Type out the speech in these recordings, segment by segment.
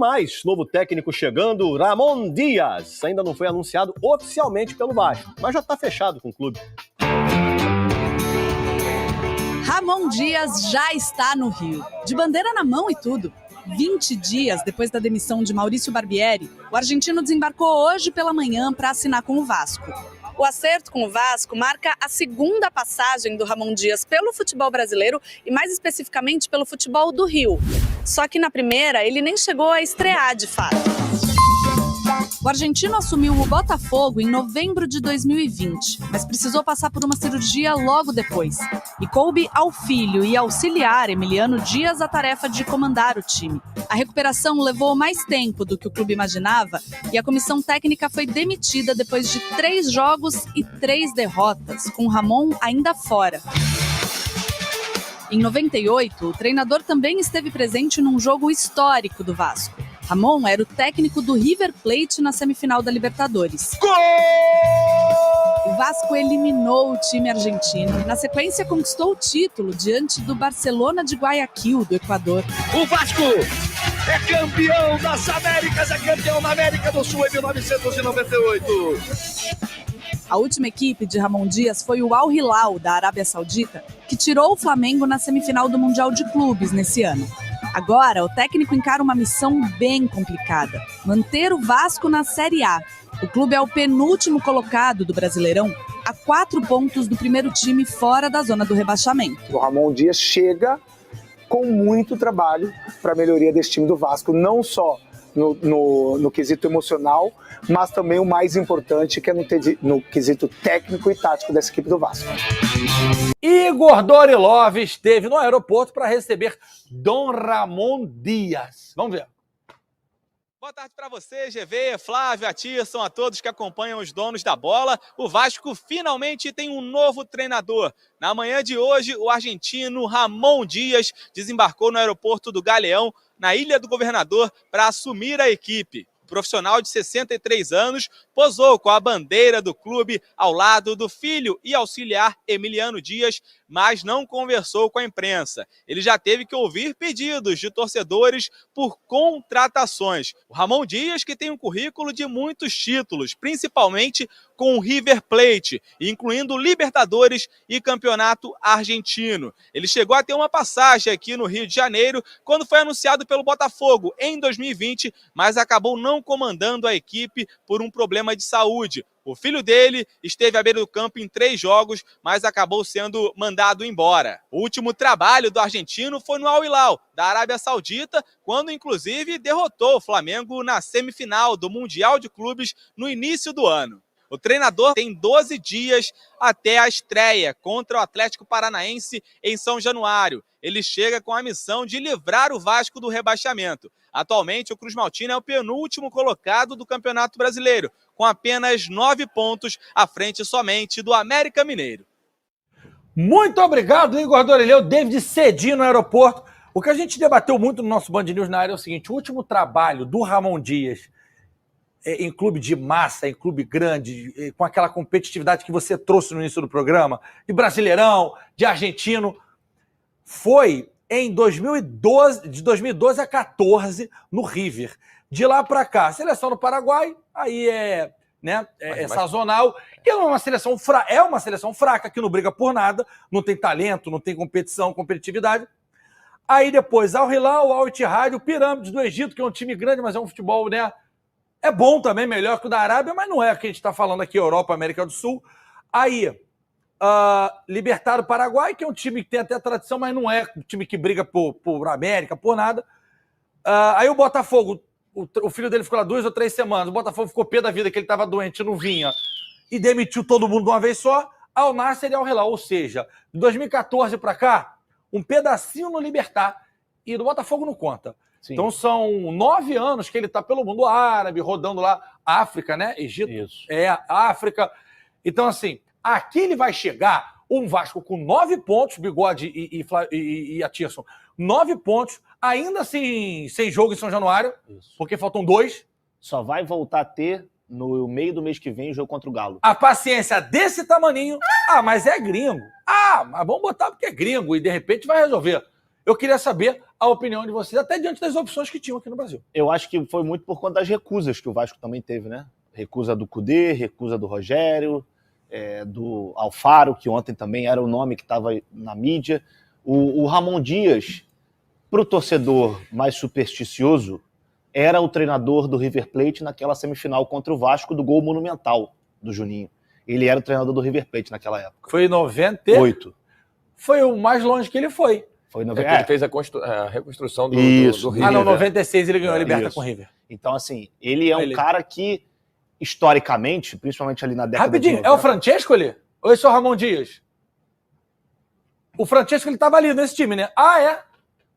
mais, novo técnico chegando, Ramon Dias. Ainda não foi anunciado oficialmente pelo Vasco, mas já está fechado com o clube. Ramon Dias já está no Rio, de bandeira na mão e tudo. 20 dias depois da demissão de Maurício Barbieri, o argentino desembarcou hoje pela manhã para assinar com o Vasco. O acerto com o Vasco marca a segunda passagem do Ramon Dias pelo futebol brasileiro e mais especificamente pelo futebol do Rio. Só que na primeira ele nem chegou a estrear de fato. O argentino assumiu o Botafogo em novembro de 2020, mas precisou passar por uma cirurgia logo depois. E coube ao filho e auxiliar Emiliano Dias a tarefa de comandar o time. A recuperação levou mais tempo do que o clube imaginava e a comissão técnica foi demitida depois de 3 jogos e 3 derrotas, com Ramon ainda fora. Em 98, o treinador também esteve presente num jogo histórico do Vasco. Ramon era o técnico do River Plate na semifinal da Libertadores. Gol! O Vasco eliminou o time argentino e, na sequência, conquistou o título diante do Barcelona de Guayaquil, do Equador. O Vasco é campeão das Américas, é campeão da América do Sul em 1998. A última equipe de Ramon Dias foi o Al Hilal, da Arábia Saudita, que tirou o Flamengo na semifinal do Mundial de Clubes nesse ano. Agora, o técnico encara uma missão bem complicada: manter o Vasco na Série A. O clube é o penúltimo colocado do Brasileirão, a 4 pontos do primeiro time fora da zona do rebaixamento. O Ramon Dias chega com muito trabalho para a melhoria desse time do Vasco, não só no quesito emocional, mas também o mais importante, que é no quesito técnico e tático dessa equipe do Vasco. Igor Dorilov esteve no aeroporto para receber Dom Ramon Dias. Vamos ver. Boa tarde para você, GV, Flávio, Atirson, a todos que acompanham os donos da bola. O Vasco finalmente tem um novo treinador. Na manhã de hoje, o argentino Ramon Dias desembarcou no aeroporto do Galeão, na Ilha do Governador, para assumir a equipe. O profissional de 63 anos posou com a bandeira do clube ao lado do filho e auxiliar Emiliano Dias, mas não conversou com a imprensa. Ele já teve que ouvir pedidos de torcedores por contratações. O Ramon Dias, que tem um currículo de muitos títulos, principalmente com o River Plate, incluindo Libertadores e Campeonato Argentino. Ele chegou a ter uma passagem aqui no Rio de Janeiro quando foi anunciado pelo Botafogo em 2020, mas acabou não comandando a equipe por um problema de saúde. O filho dele esteve à beira do campo em 3 jogos, mas acabou sendo mandado embora. O último trabalho do argentino foi no Al Hilal, da Arábia Saudita, quando inclusive derrotou o Flamengo na semifinal do Mundial de Clubes no início do ano. O treinador tem 12 dias até a estreia contra o Atlético Paranaense em São Januário. Ele chega com a missão de livrar o Vasco do rebaixamento. Atualmente, o Cruz Maltino é o penúltimo colocado do Campeonato Brasileiro, com apenas 9 pontos à frente somente do América Mineiro. Muito obrigado, Igor Dorileu, David cedinho no aeroporto. O que a gente debateu muito no nosso Band News na área é o seguinte: o último trabalho do Ramon Dias em clube de massa, em clube grande, com aquela competitividade que você trouxe no início do programa, de Brasileirão, de argentino, foi em 2012, de 2012 a 2014, no River. De lá para cá, seleção do Paraguai, aí é sazonal, e é uma seleção fraca, que não briga por nada, não tem talento, não tem competitividade. Aí depois, Al Hilal, Al Ittihad, o Pirâmides do Egito, que é um time grande, mas é um futebol, né? É bom também, melhor que o da Arábia, mas não é o que a gente está falando aqui, Europa, América do Sul. Aí, Libertad do Paraguai, que é um time que tem até tradição, mas não é um time que briga por América, por nada. Aí o Botafogo, o filho dele ficou lá 2 ou 3 semanas, o Botafogo ficou pé da vida que ele estava doente, não vinha, e demitiu todo mundo de uma vez só. Al Nassr e Al Hilal, ou seja, de 2014 para cá, um pedacinho no Libertad, e do Botafogo não conta. Sim. Então são 9 anos que ele está pelo mundo árabe, rodando lá, África, né? Egito. Isso. África. Então, assim, aqui ele vai chegar, um Vasco com 9 pontos, Bigode e Atirson, 9 pontos, ainda assim, sem jogo em São Januário, isso, porque faltam 2. Só vai voltar a ter no meio do mês que vem o jogo contra o Galo. A paciência desse tamaninho, mas é gringo. Mas vamos botar porque é gringo e de repente vai resolver. Eu queria saber a opinião de vocês, até diante das opções que tinham aqui no Brasil. Eu acho que foi muito por conta das recusas que o Vasco também teve, né? Recusa do Cudê, recusa do Rogério, do Alfaro, que ontem também era o nome que estava na mídia. O Ramon Dias, para o torcedor mais supersticioso, era o treinador do River Plate naquela semifinal contra o Vasco do gol monumental do Juninho. Ele era o treinador do River Plate naquela época. Foi em 98. Foi o mais longe que ele foi. Foi em Ele fez a reconstrução do River. Ah, não, 96 ele ganhou a Liberta isso. com o River. Então, assim, ele é um cara que, historicamente, principalmente ali na década Rapidinho, de 90... é o Francesco ali? Ou esse é o Ramon Dias? O Francesco, ele tava ali nesse time, né? Ah, é?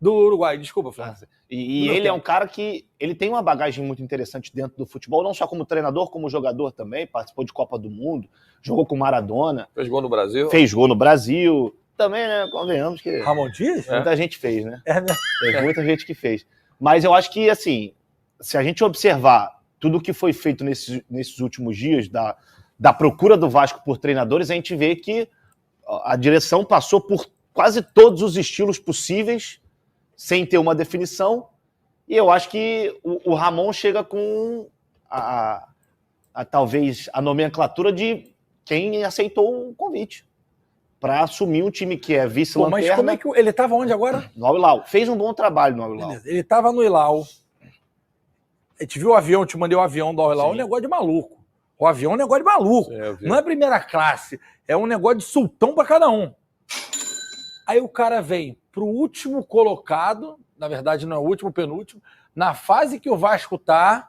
Do Uruguai, desculpa, Flávio. E ele é um cara que ele tem uma bagagem muito interessante dentro do futebol, não só como treinador, como jogador também, participou de Copa do Mundo, jogou com Maradona. Fez gol no Brasil. Fez gol no Brasil. Também, né, convenhamos que Ramon Dias? muita gente fez, né? É, né? Teve muita gente que fez. Mas eu acho que, assim, se a gente observar tudo o que foi feito nesses últimos dias, da procura do Vasco por treinadores, a gente vê que a direção passou por quase todos os estilos possíveis, sem ter uma definição, e eu acho que o Ramon chega com talvez a nomenclatura de quem aceitou o convite para assumir um time que é vice-lanterna. Mas como é que ele estava onde agora? No Al-Hilal. Fez um bom trabalho no Al-Hilal. Ele estava no Hilal. A gente viu o avião, te mandei o avião do Al-Hilal, um negócio de maluco. O avião é um negócio de maluco. Não é primeira classe, é um negócio de sultão para cada um. Aí o cara vem pro último colocado, na verdade não é o último, penúltimo, na fase que o Vasco tá.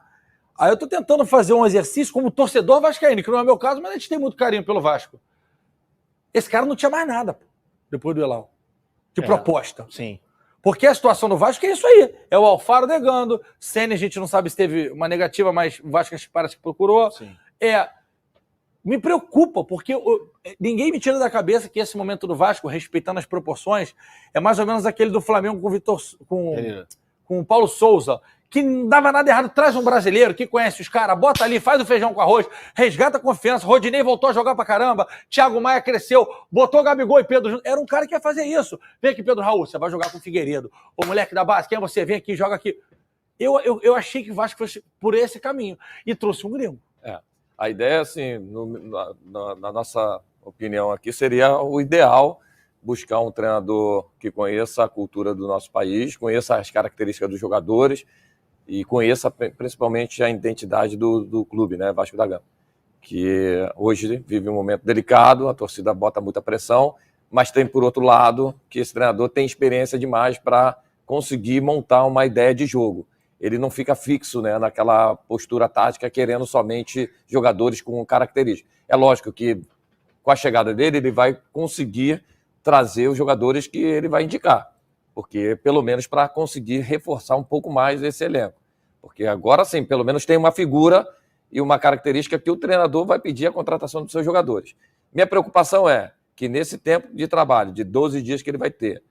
Aí eu tô tentando fazer um exercício como torcedor vascaíno, que não é meu caso, mas a gente tem muito carinho pelo Vasco. Esse cara não tinha mais nada, pô, depois do Hilal, de proposta. Sim. Porque a situação do Vasco é isso aí. É o Alfaro negando, Ceni a gente não sabe se teve uma negativa, mas o Vasco parece que procurou. Sim. Me preocupa, porque ninguém me tira da cabeça que esse momento do Vasco, respeitando as proporções, é mais ou menos aquele do Flamengo com o Paulo Souza, que não dava nada errado. Traz um brasileiro que conhece os caras, bota ali, faz o feijão com arroz, resgata a confiança. Rodinei voltou a jogar pra caramba, Thiago Maia cresceu, botou Gabigol e Pedro junto. Era um cara que ia fazer isso. Vem aqui, Pedro Raul, você vai jogar com o Figueiredo. Ô, moleque da base, quem é você? Vem aqui, joga aqui. Eu achei que o Vasco fosse por esse caminho. E trouxe um gringo. A ideia, assim, na nossa opinião aqui, seria o ideal buscar um treinador que conheça a cultura do nosso país, conheça as características dos jogadores e conheça principalmente a identidade do clube, né, Vasco da Gama, que hoje vive um momento delicado, a torcida bota muita pressão, mas tem, por outro lado, que esse treinador tem experiência demais para conseguir montar uma ideia de jogo. Ele não fica fixo, né, naquela postura tática, querendo somente jogadores com características. É lógico que, com a chegada dele, ele vai conseguir trazer os jogadores que ele vai indicar, porque pelo menos para conseguir reforçar um pouco mais esse elenco. Porque agora sim, pelo menos tem uma figura e uma característica que o treinador vai pedir a contratação dos seus jogadores. Minha preocupação é que nesse tempo de trabalho, de 12 dias que ele vai ter,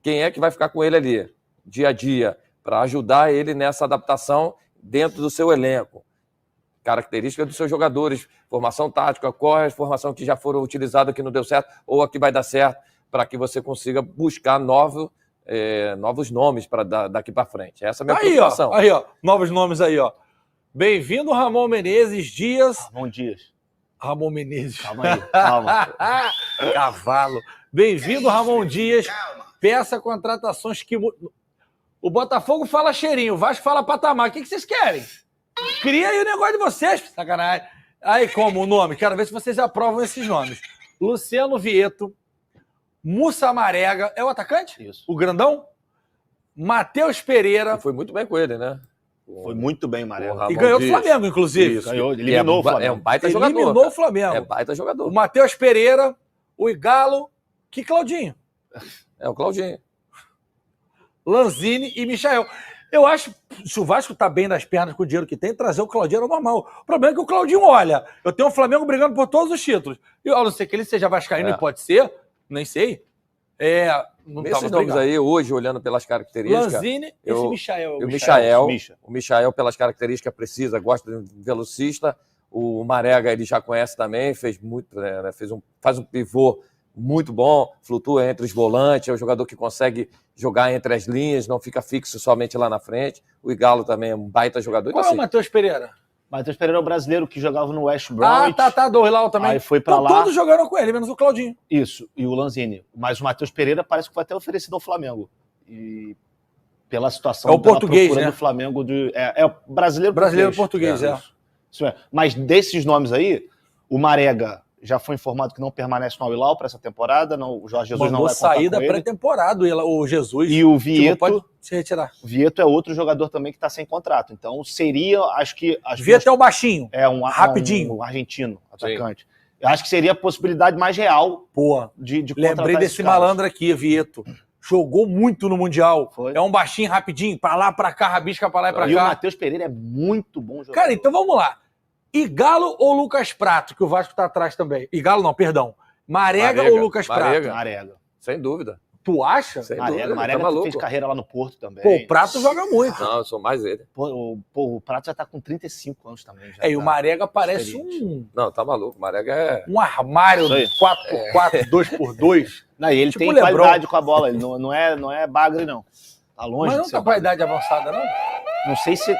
quem é que vai ficar com ele ali, dia a dia, para ajudar ele nessa adaptação dentro do seu elenco. Características dos seus jogadores, formação tática, qual é a formação que já foram utilizadas que não deu certo, ou a que vai dar certo, para que você consiga buscar novos nomes para daqui para frente. Essa é a minha preocupação. Aí, ó, novos nomes aí, ó. Bem-vindo, Ramon Menezes Dias. Ramon Dias. Ramon Menezes. Calma aí, calma. Cavalo. Bem-vindo, Ramon Dias. Peça contratações que... O Botafogo fala cheirinho, o Vasco fala patamar. O que vocês querem? Cria aí o negócio de vocês, sacanagem. Aí, como o nome? Quero ver se vocês aprovam esses nomes. Luciano Vieto, Mussa Marega, é o atacante? Isso. O grandão? Matheus Pereira. E foi muito bem com ele, né? Foi muito bem, Marelo. E ganhou do Flamengo, inclusive. Isso, ganhou, eliminou o Flamengo. É um baita jogador. Eliminou o Flamengo. É baita jogador. O Matheus Pereira, o Igalo, que Claudinho. É o Claudinho. Lanzini e Michael. Eu acho, se o Vasco tá bem nas pernas com o dinheiro que tem, trazer o Claudinho é normal. O problema é que o Claudinho, olha, eu tenho o Flamengo brigando por todos os títulos. E a não ser que ele seja vascaíno, e pode ser, nem sei. Não Nesses nomes aí, hoje, olhando pelas características... Lanzini, esse Michael. O Michael, pelas características, precisa, gosta de velocista. O Marega, ele já conhece também, fez muito, né, faz um pivô muito bom, flutua entre os volantes, é um jogador que consegue jogar entre as linhas, não fica fixo somente lá na frente. O Igalo também é um baita jogador. Qual é Então, o Matheus Pereira? Matheus Pereira é o brasileiro que jogava no West Bromwich. Do Hilal também. Aí foi pra Então, lá. todos jogaram com ele, menos o Claudinho. Isso, e o Lanzini. Mas o Matheus Pereira parece que vai ter oferecido ao Flamengo. E pela situação É o português, procura né? do Flamengo. É o brasileiro Português, é. Isso é. Mas desses nomes aí, o Marega já foi informado que não permanece no Al-Hilal para essa temporada. Não, o Jorge Jesus Mandou não vai contar sair da com ele. pré-temporada o Jesus. E o Tipo, Vieto, pode se retirar. Vieto é outro jogador também que está sem contrato. Então seria, acho que... Vieto é o baixinho. É um rapidinho. um argentino, atacante. Eu acho que seria a possibilidade mais real Pô, de lembrei contratar desse esses caras. malandro aqui, Vieto. Jogou muito no Mundial. Foi. É um baixinho, rapidinho, pra lá, pra cá, rabisca pra lá e pra E o cá. Matheus Pereira é muito bom jogador. Cara, então vamos lá. Igalo ou Lucas Prato, que o Vasco tá atrás também? Igalo não, perdão. Marega ou Lucas Marega. Marega. Sem dúvida. Tu acha? Sem Marega, dúvida. Marega Tá maluco. fez carreira lá no Porto também. Pô, o Prato joga muito. Não, eu sou mais ele. O Prato já tá com 35 anos também. Já É, e o tá Marega parece experiente. Não, tá maluco. Marega é... um armário Isso aí. 4x4, 2x2. Não, e ele Tipo tem o Lebron. qualidade com a bola. Ele não é bagre, não. Tá longe Mas de não ser tá com a bagre. idade avançada, não? Não sei se